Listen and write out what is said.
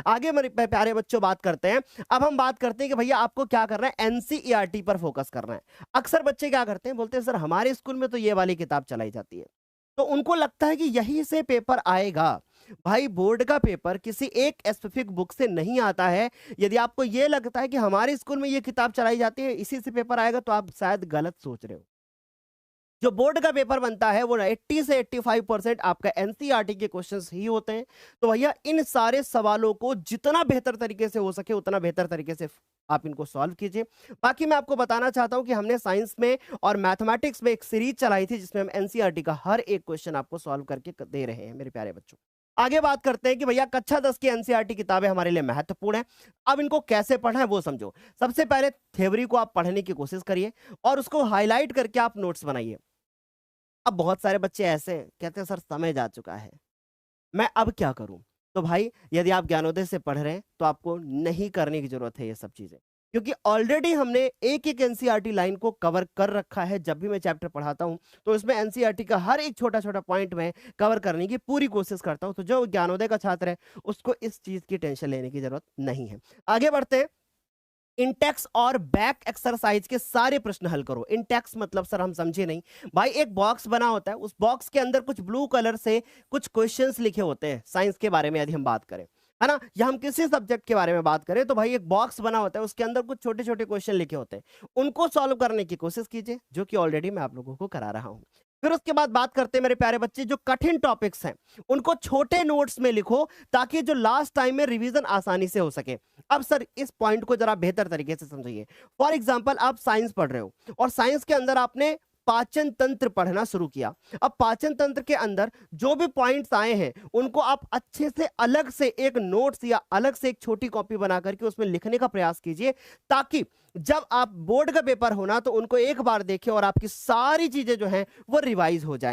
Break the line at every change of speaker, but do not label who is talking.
आगे मेरे प्यारे बच्चों बात करते हैं। अब हम बात करते हैं कि भैया आपको क्या करना है, एनसीईआरटी पर फोकस करना है। अक्सर बच्चे क्या करते हैं, बोलते हैं सर हमारे स्कूल में तो ये वाली किताब चलाई जाती है, तो उनको लगता है कि यहीं से पेपर आएगा। भाई बोर्ड का पेपर किसी एक स्पेसिफिक बुक से नहीं आता है। यदि आपको ये लगता है कि हमारे स्कूल में ये किताब चलाई जाती है इसी से पेपर आएगा, तो आप शायद गलत सोच रहे हो। जो बोर्ड का पेपर बनता है वो 80 से 85% आपका एनसीईआरटी के क्वेश्चंस ही होते हैं। तो भैया इन सारे सवालों को जितना बेहतर तरीके से हो सके उतना बेहतर तरीके से आप इनको सॉल्व कीजिए। बाकी मैं आपको बताना चाहता हूं कि हमने साइंस में और मैथमेटिक्स में एक सीरीज चलाई थी जिसमें हम एनसीईआरटी का हर एक क्वेश्चन आपको सॉल्व करके दे रहे हैं मेरे प्यारे बच्चों। आगे बात करते हैं कि भैया कक्षा 10 की एनसीईआरटी किताबें हमारे लिए महत्वपूर्ण है। अब इनको कैसे पढ़ना है वो समझो। सबसे पहले थ्योरी को आप पढ़ने की कोशिश करिए और उसको हाईलाइट करके आप नोट्स बनाइए। अब बहुत सारे बच्चे ऐसे हैं, कहते हैं सर समय जा चुका है, मैं अब क्या करूं? तो भाई यदि आप ज्ञानोदय से पढ़ रहे हैं तो आपको नहीं करने की जरूरत है ये सब चीजें, क्योंकि ऑलरेडी हमने एक एक एनसीईआरटी लाइन को कवर कर रखा है। जब भी मैं चैप्टर पढ़ाता हूं तो इसमें एनसीईआरटी का हर एक छोटा छोटा पॉइंट में कवर करने की पूरी कोशिश करता हूं। तो जो ज्ञानोदय का छात्र है उसको इस चीज की टेंशन लेने की जरूरत नहीं है। आगे बढ़ते हैं। इंटेक्स और बैक एक्सरसाइज के सारे प्रश्न हल करो। इंटेक्स मतलब सर हम समझे नहीं। भाई एक बॉक्स बना होता है, उस बॉक्स के अंदर कुछ ब्लू कलर से कुछ क्वेश्चंस लिखे होते हैं। साइंस के बारे में यदि हम बात करें, है ना, या हम किसी सब्जेक्ट के बारे में बात करें, तो भाई एक बॉक्स बना होता है, उसके अंदर कुछ छोटे छोटे क्वेश्चन लिखे होते हैं। उनको सॉल्व करने की कोशिश कीजिए, जो कि ऑलरेडी मैं आप लोगों को करा रहा हूं। फिर उसके बाद बात करते हैं मेरे प्यारे बच्चे, जो कठिन टॉपिक्स हैं उनको छोटे नोट्स में लिखो, ताकि जो लास्ट टाइम में रिवीजन आसानी से हो सके। अब सर इस पॉइंट को जरा बेहतर तरीके से समझिए। फॉर एग्जांपल आप साइंस पढ़ रहे हो और साइंस के अंदर आपने पाचन तंत्र पढ़ना शुरू किया। अब पाचन तंत्र के अंदर जो भी पॉइंट्स आए हैं उनको आप अच्छे से अलग से एक नोट्स या अलग से एक छोटी कॉपी बना करके उसमें लिखने का प्रयास कीजिए, ताकि जब आप बोर्ड का पेपर होना तो उनको एक बार देखें और आपकी सारी चीजें जो हैं वो रिवाइज हो जाए।